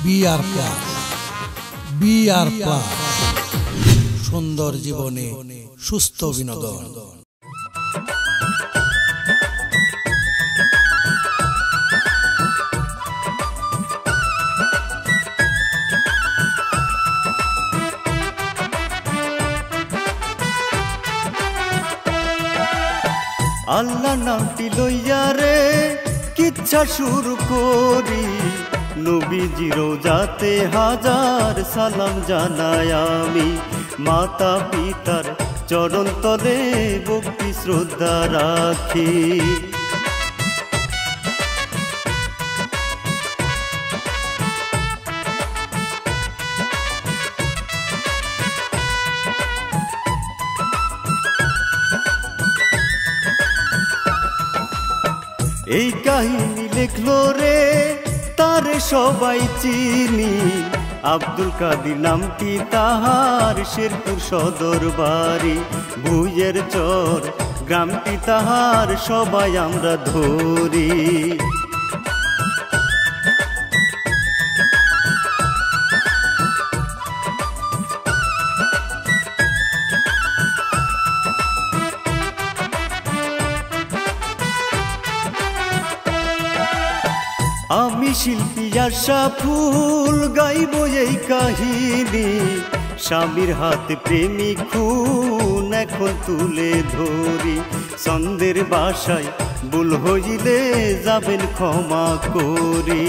BR plus. BR plus, সুন্দর জীবনে সুস্থ বিনোদন। আল্লাহ নামটি লইয়া রে কিচ্ছা শুরু করি, নবীজির যাতে হাজার সালাম জানাই আমি। মাতা পিতার চরণ তলে ভক্তি শ্রদ্ধা রাখি। এই কাহিনী লিখলো রে তারে সবাই চিনি, আব্দুল কাদির নামটি তাহার, শেরপুর সদর বাড়ি। ভুইয়ের চর গ্রামটি তাহার, সবাই আমরা ধরি। আমি শিল্পী আশা ফুল গাইব এই কাহিনী, স্বামীর হাতে প্রেমিক খুন এখন তুলে ধরি। ছন্দের বাসায় ভুল হইলে যাবেন ক্ষমা করি।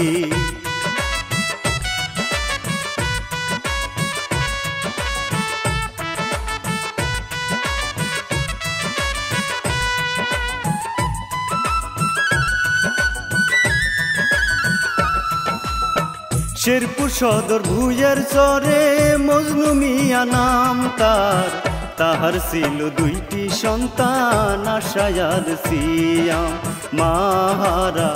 শেরপুর সদর ভুইয়ের চরে মজনু মিয়া নাম তার, তাহার ছিল দুইটি সন্তান আশা আর সিয়াম। মাহারা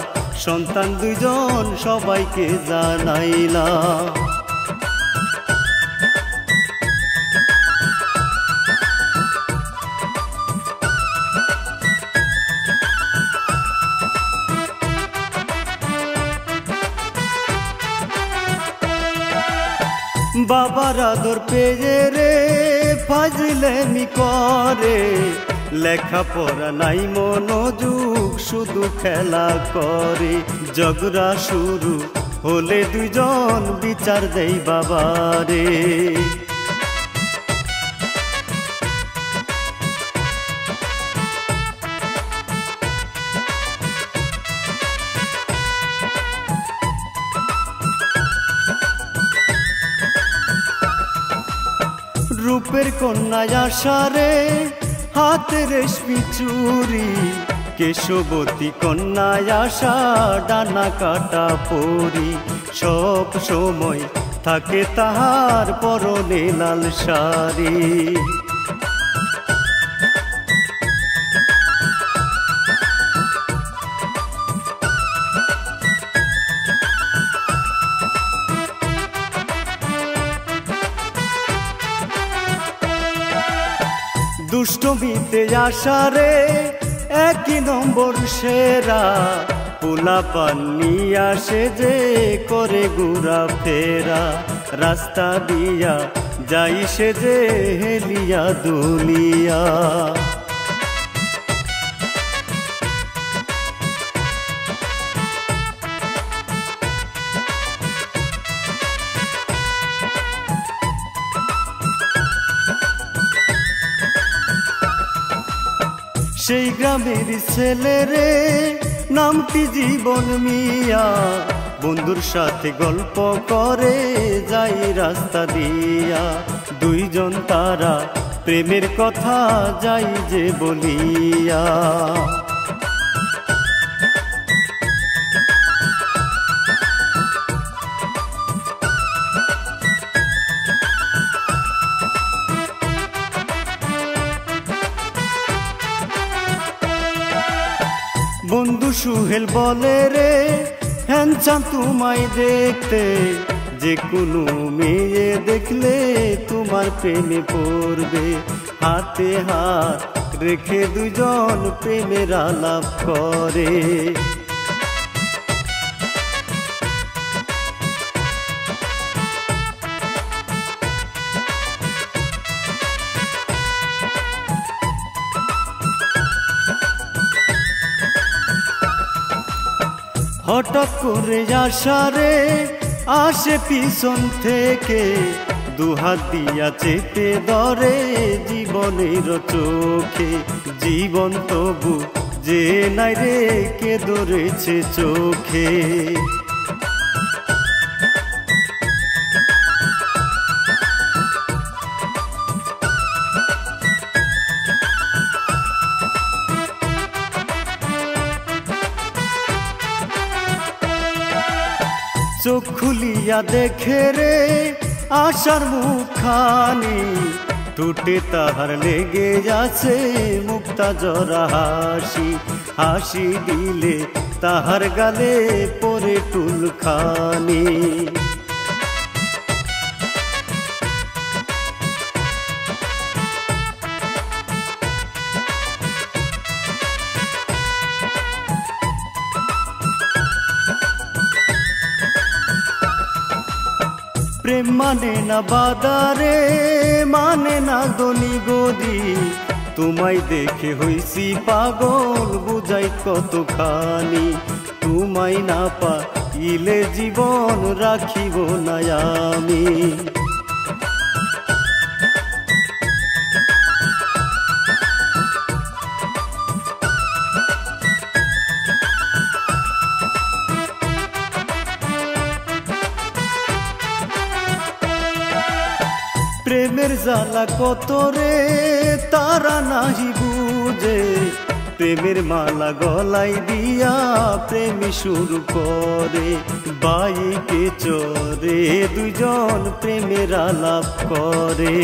সন্তান দুইজন সবাইকে জানাইলাম। বাবার আদর পেয়ে রে ফাজলেমি করে, লেখাপড়া নাই মনোযোগ শুধু খেলা করে। ঝগড়া শুরু হলে দুজন বিচার দেই বাবারে। রূপের কন্যা আশারে হাতে রেশমি চুরি, কেশবতী কন্যা আশা ডানা কাটা পরি। সব সময় থাকে তাহার পরনে লাল শাড়ি। দুষ্টমিতে আশারে একই নম্বর সেরা, পোলা পান্নি আসে যে করে ঘুরা ফেরা। রাস্তা দিয়া যাই সে যে হেলিয়া দুলিয়া। সেই গ্রামের ছেলে রে নামটি জীবন মিয়া, বন্ধুর সাথে গল্প করে যাই রাস্তা দিয়া। দুইজন তারা প্রেমের কথা যাই যে বলিয়া। বন্ধু সুহেল বলে রে হ্যানচান তোমায় দেখতে, যে কোনো মেয়ে দেখলে তোমার প্রেমে পড়বে। হাতে হাত রেখে দুজন প্রেমের আলাপ করে। হঠাৎ করে আসারে আসে পিছন থেকে, দুহাত দিয়া চেপে ধরে জীবনের চোখে। জীবন তবু যে নাই রে কে ধরেছে চোখে। চোখ খুলিয়া দেখে রে আশার মুখখানি, টুটে তাহার লেগে আছে মুক্তা জরা হাসি। হাসি দিলে তাহার গালে পরে টুলখানি। প্রেম মানে না বাদারে, মানে না গনি গদি, তোমায় দেখে হইছি পাগল বুঝাই কতখানি। তোমায় না পাইলে জীবন রাখিব না আমি। প্রেমের জ্বালা কত রে তারা নাহি বুঝে, প্রেমের মালা গলায় দিয়া প্রেমী শুরু করে। বাইকে চড়ে দুজন প্রেমের আলাপ করে।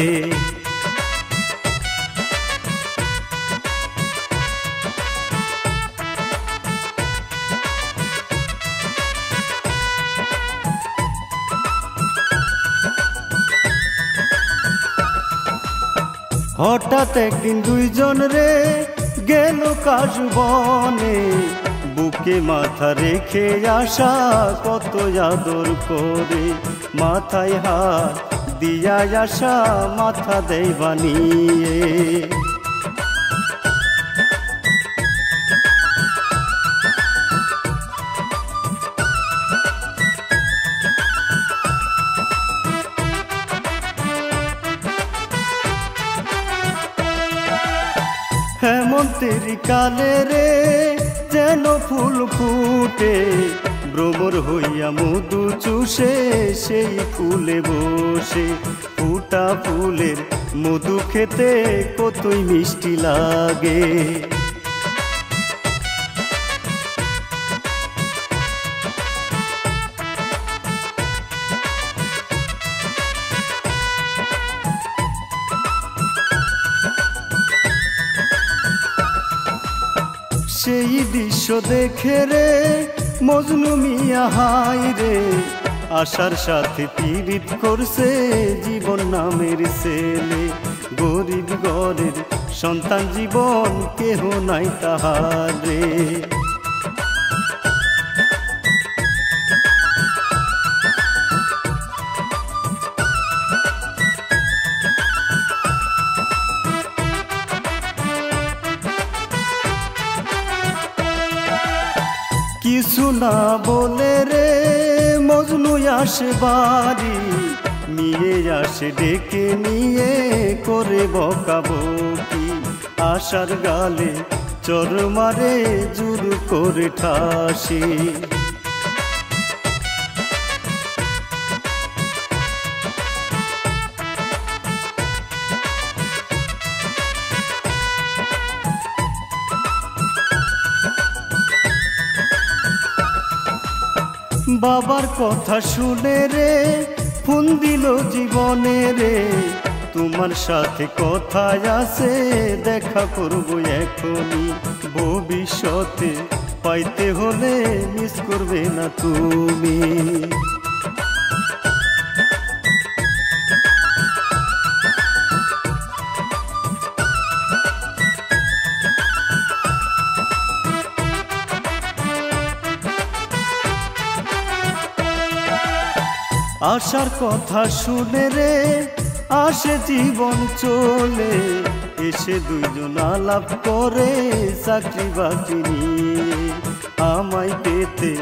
হঠাৎ একদিন দুইজন রে গেল কাশু বনে, বুকে মাথা রেখে আসা কত আদর করে। মাথায় হাত দিয়া আসা মাথা দেয় বানিয়ে। হেমন্তের কালে রে যেন ফুল ফুটে, ভ্রমর হইয়া মধু চুষে সেই ফুলে বসে। ফুটা ফুলের মধু খেতে কতই মিষ্টি লাগে। সেই দৃশ্য দেখে রে মজনু মিয়া হায় রে, আশার সাথে পীড়িত করছে জীবন নামের ছেলে। গরিব ঘরের সন্তান জীবন কেহ নাই তাহার রে। কিছু না বলে রে মজনু আসে বাড়ি, নিয়ে আসে ডেকে নিয়ে করে বকাবকি। আশার গালে চর মারে জোর করে ঠাসি। বাবার কথা শুনে রে ফোন দিল জীবনে রে, তোমার সাথে কথা আছে দেখা করবো এখনই। ভবিষ্যতে পাইতে হলে মিস করবে না তুমি। আশার কথা শুনে রে আসে জীবন চলে, এসে দুইজন আলাপ করে চাকরি বাকরি নিয়ে। আমায় পেতে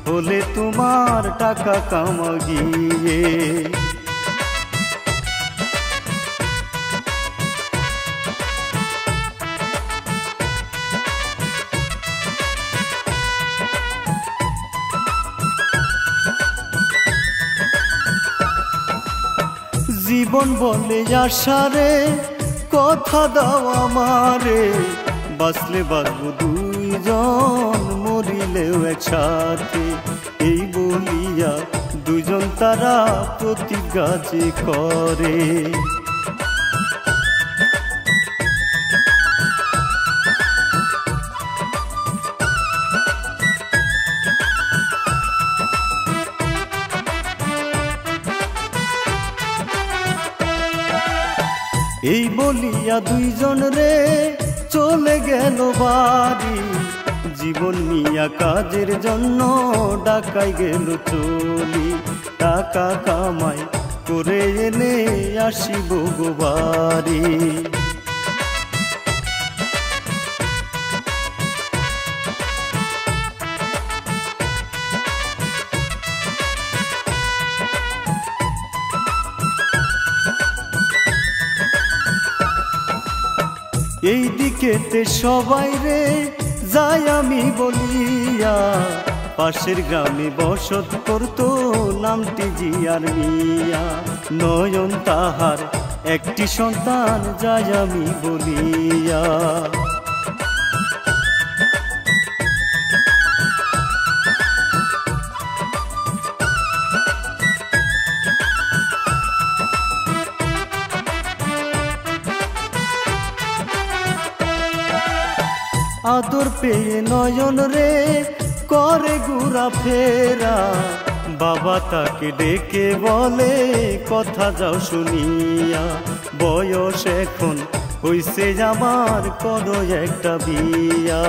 হলে তোমার টাকা কামা গিয়ে। জীবন বলে আশারে কথা দাও আমারে, বাঁচলে বাঁচব দুইজন মরিলেও একসাথে, এই বলিয়া দুজন তারা প্রতিজ্ঞা যে করে। এই বলিয়া দুইজন রে চলে গেল বাড়ি, জীবন নিয়া কাজের জন্য ঢাকায় গেল চলি। টাকা কামাই করে এনে আসিব গো বাড়ি। এই দিকেতে সবাই রে যাই আমি বলিয়া, পাশের গ্রামে বসত করতো নামটি জিয়ার মিয়া। নয়ন তাহার একটি সন্তান যাই আমি বলিয়া। আদর পেয়ে নয়ন রে করে ঘুরা ফেরা, বাবা তাকে ডেকে বলে কথা যাও শুনিয়া। বয়স এখন হইছে আমার, করো একটা বিয়া।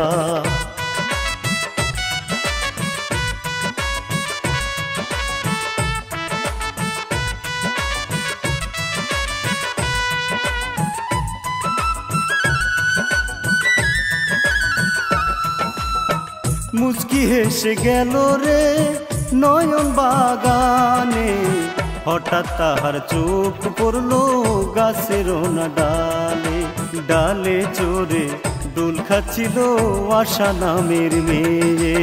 মুচকি হেসে গেল রে নয়ন বাগানে, হঠাৎ তাহার চোখ পড়লো গাছের না ডালে। ডালে চড়ে দোল খাচ্ছিল আশা নামের মেয়ে।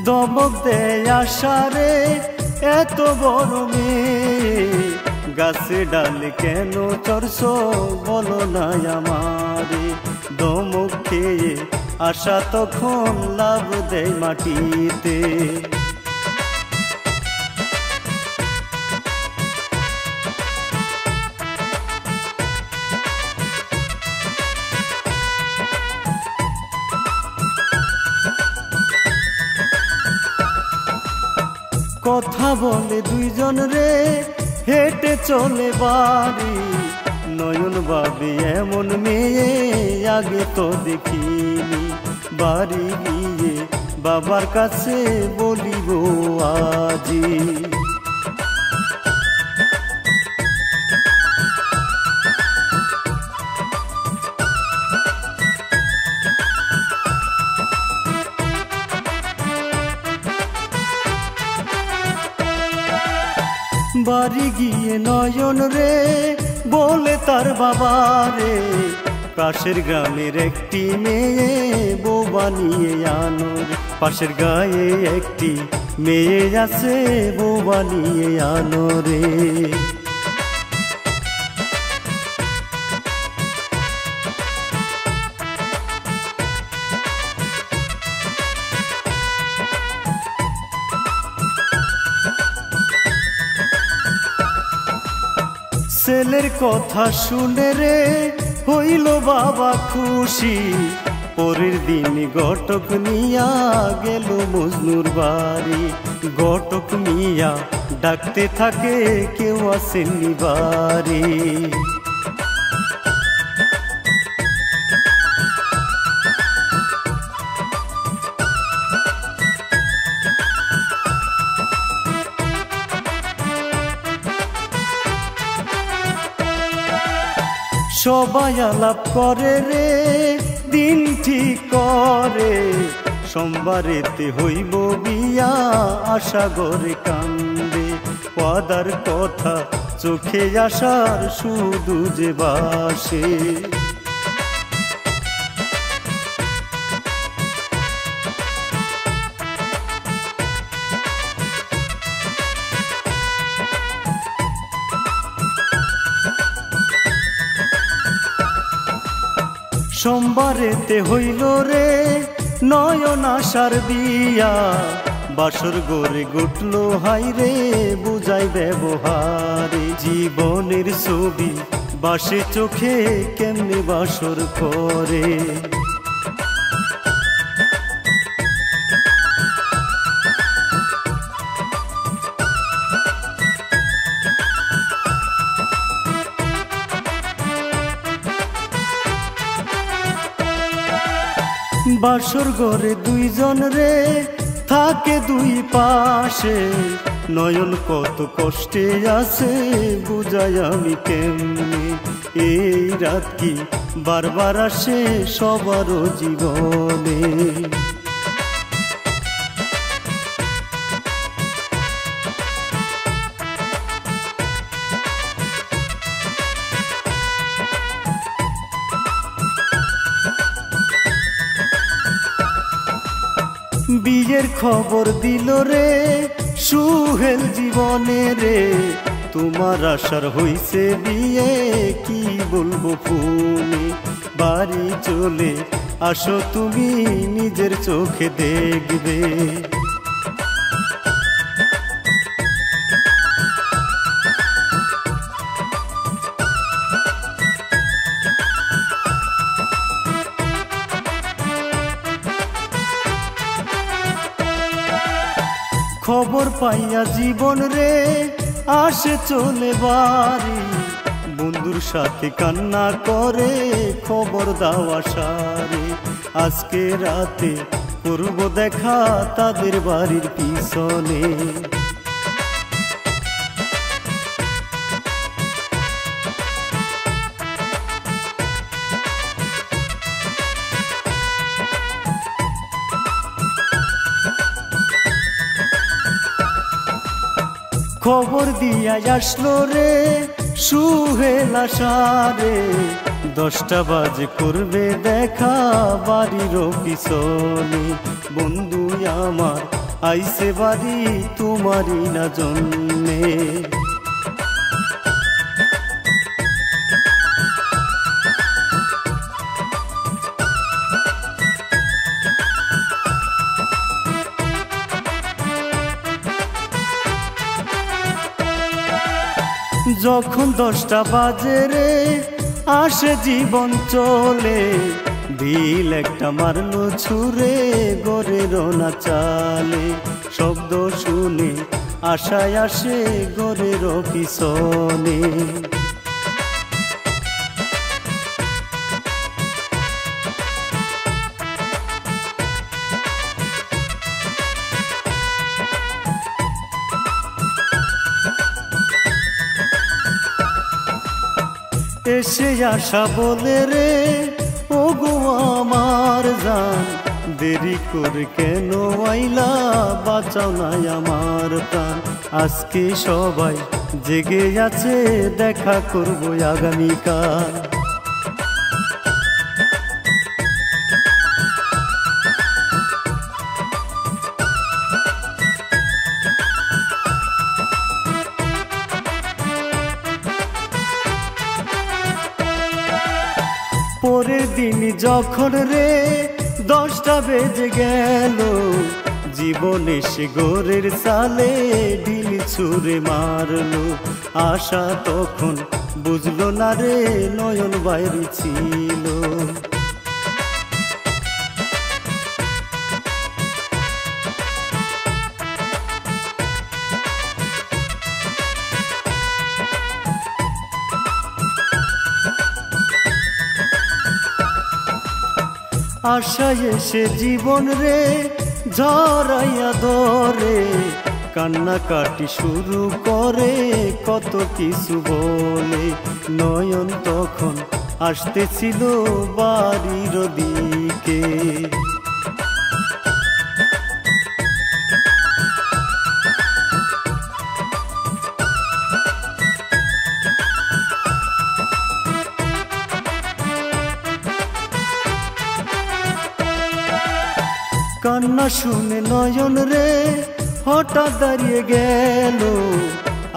দমক দেয় আশারে এত বড় মেয়ে, গাছে ডালে কেন চড়ছো বলো না আমারে। দমক খেয়ে আশা তখন লাভ দেয় মাটিতে। কথা বলে দুইজন রে হেঁটে চলে বাড়ি, নয়ন ভাবে এমন মেয়ে আগে তো দেখিনি। বাড়ি গিয়ে বাবার কাছে বলিব আজি। বাড়ি গিয়ে নয়ন রে বলে তার বাবা রে, পাশের গ্রামের একটি মেয়ে বউ বানিয়ে আনো রে। পাশের গায়ে একটি মেয়ে আছে বউ বানিয়ে আনো রে। ছেলের কথা শুনে রে হইল বাবা খুশি, পরের দিন ঘটক নিয়া গেল মজনুর বাড়ি। ঘটক মিয়া ডাকতে থাকে কেউ আসেননি বাড়ি। সবাই আলাপ করে রে দিন ঠিক করে, সোমবারেতে হইব বিয়া আশা করে কান্দে। ওয়াদার কথা চোখে আসার শুধু যে বাসে, সোমবারেতে হইল রে নয়ন আশার বিয়া, বাসর গড়ে গুটল হাইরে বুঝাই ব্যবহারে। জীবনের ছবি বাসে চোখে কেমনে বাসর করে, বাসর ঘরে দুইজন রে থাকে দুই পাশে, নয়ন কত কষ্টে আছে বুঝাই আমি কেমনে। এই রাত কি বারবার আসে সবারও জীবনে, বিয়ের খবর দিল রে সুহেল জীবনে রে, তোমার আশার হইছে বিয়ে কি বলবো ফোনে। বাড়ি চলে আসো তুমি নিজের চোখে দেখবে, খবর পাইয়া জীবন রে আসে চলে বাড়ি, বন্ধুর সাথে কান্না করে খবর দাও সারে। আজকে রাতে করব দেখা তাদের বাড়ির পিছনে, খবর দিয়া আসলো রে সুহেল আশারে, 10টা বাজে করবে দেখা বাড়ির পিছনে। বন্ধু আমার আইছে বাড়ি তোমারই না জন্যে, যখন 10টা বাজে রে আসে জীবন চলে, দিল একটা মারলো ছুঁড়ে গড়ের না চালে। শব্দ শুনে আশায় আসে গড়ের পিছনে, এসে আসা বলে রে ও গো আমার জান, দেরি করে কেন আইলা বাঁচাও নাই আমার প্রাণ। আজকে সবাই জেগে আছে দেখা করব আগামীকাল, পরের দিন যখন রে 10টা বেজে গেল, জীবনে সে গোরের সালে ঢিল ছুঁড়ে মারলো। আশা তখন বুঝলো না রে নয়ন বাইরে ছিল, আশায় এসে জীবন রে ঝরাইয়া ধরে, কান্নাকাটি শুরু করে কত কিছু বলে। নয়ন তখন আসতেছিল বাড়ির দিকে। কান্না শুনে নয়ন রে হঠাৎ দাঁড়িয়ে গেল,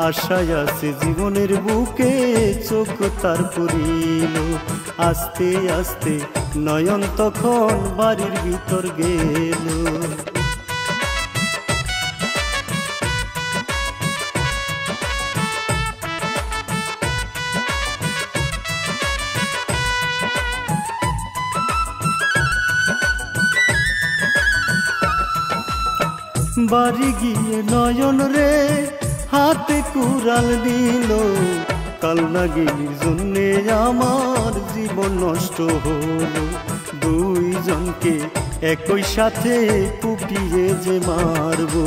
আশায় আছে জীবনের বুকে চোখ তার পড়িল। আস্তে আস্তে নয়ন তখন বাড়ির ভিতর গেল। বাড়ি গিয়ে নয়ন রে হাতে কুড়াল দিল, কালনাগিনীর জন্যে আমার জীবন নষ্ট হলো। দুইজনকে একই সাথে কুপিয়ে যে মারবো।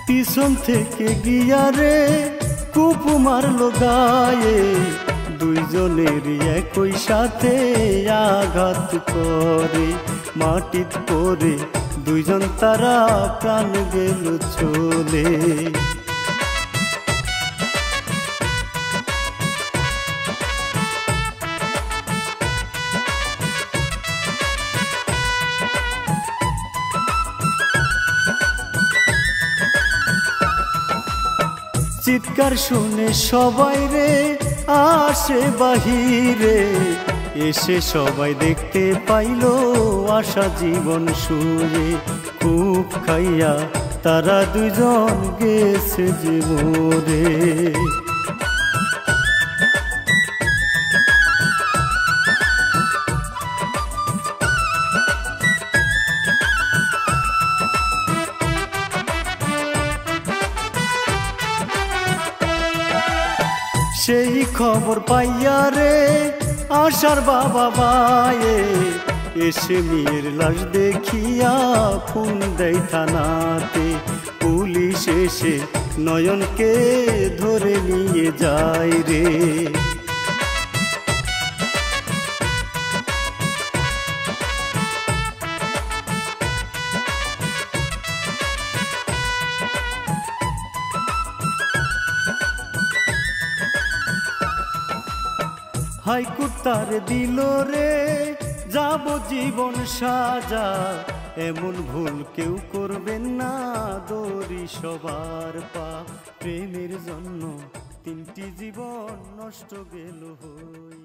পিছন থেকে গিয়া রে কুপ মারলো গায়ে, দুইজনের একই সাথে আঘাত করে। মাটিত পড়ে দুইজন তারা প্রাণ গেল চলে। চিৎকার শুনে সবাই রে আসে বাহিরে, এসে সবাই দেখতে পাইল আশা জীবন শুয়ে। খুব খাইয়া তারা দুজন গেছে যে মরে। সেই খবর পাইয়া রে আশার বাবা বায়ে, এসে মেয়ের লাশ দেখিয়া ফোন দেয় থানাতে। পুলিশ এসে নয়নকে ধরে নিয়ে যায় রে। হাইকোর্ট তার দিল রে যাবজ্জীবন সাজা। এমন ভুল কেউ করবেন না, দড়ি সবার পাপ। প্রেমের জন্য 3টি জীবন নষ্ট গেল হই।